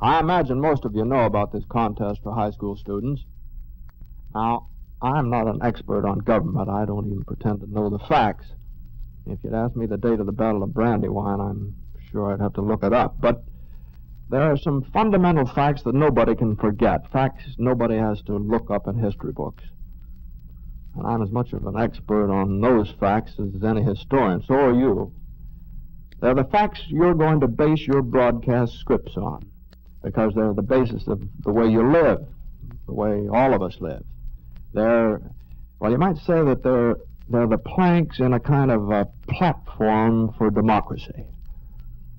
I imagine most of you know about this contest for high school students. Now, I'm not an expert on government. I don't even pretend to know the facts. If you'd asked me the date of the Battle of Brandywine, I'm sure I'd have to look it up. But there are some fundamental facts that nobody can forget, facts nobody has to look up in history books. And I'm as much of an expert on those facts as any historian. So are you. They're the facts you're going to base your broadcast scripts on, because they're the basis of the way you live, the way all of us live. They're, well, you might say that they're the planks in a kind of a platform for democracy.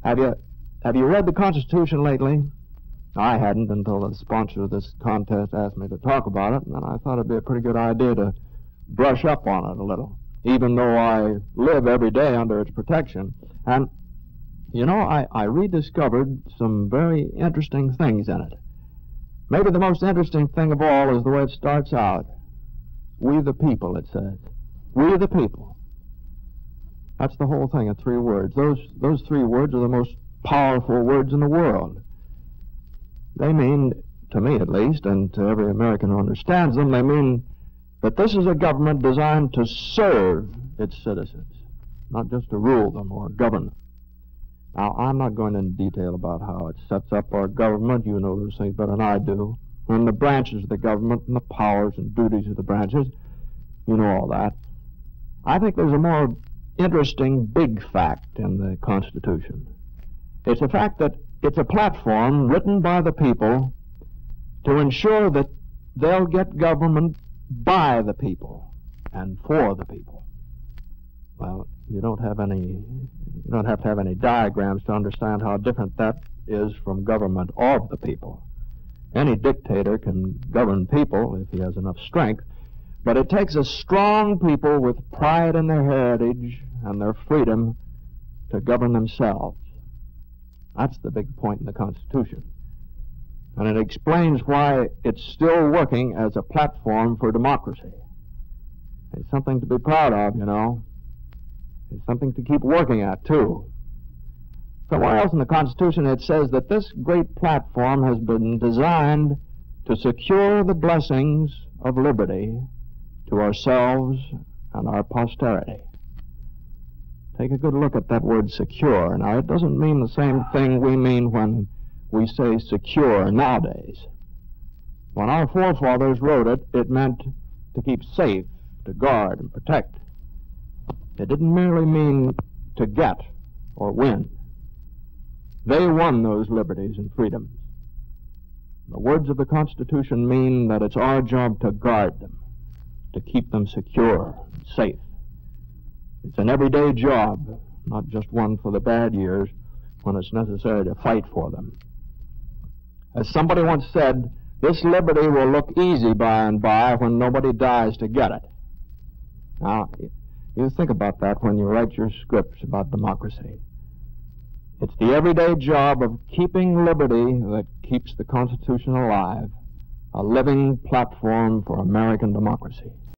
Have you read the Constitution lately? I hadn't until the sponsor of this contest asked me to talk about it, and I thought it'd be a pretty good idea to brush up on it a little, even though I live every day under its protection. And, you know, I rediscovered some very interesting things in it. Maybe the most interesting thing of all is the way it starts out. We the people, it says. We the people. That's the whole thing in 3 words. Those 3 words are the most powerful words in the world. They mean, to me at least, and to every American who understands them, they mean that this is a government designed to serve its citizens, not just to rule them or govern them. Now, I'm not going into detail about how it sets up our government. You know those things better than I do. And the branches of the government and the powers and duties of the branches. You know all that. I think there's a more interesting big fact in the Constitution. It's the fact that it's a platform written by the people to ensure that they'll get government by the people and for the people. Well, you don't have to have any diagrams to understand how different that is from government of the people. Any dictator can govern people if he has enough strength, but it takes a strong people with pride in their heritage and their freedom to govern themselves. That's the big point in the Constitution. And it explains why it's still working as a platform for democracy. It's something to be proud of, you know. It's something to keep working at, too. Somewhere else in the Constitution it says that this great platform has been designed to secure the blessings of liberty to ourselves and our posterity. Take a good look at that word secure. Now, it doesn't mean the same thing we mean when we say secure nowadays. When our forefathers wrote it, it meant to keep safe, to guard and protect. It didn't merely mean to get or win. They won those liberties and freedoms. The words of the Constitution mean that it's our job to guard them, to keep them secure and safe. It's an everyday job, not just one for the bad years when it's necessary to fight for them. As somebody once said, this liberty will look easy by and by when nobody dies to get it. Now, you think about that when you write your scripts about democracy. It's the everyday job of keeping liberty that keeps the Constitution alive, a living platform for American democracy.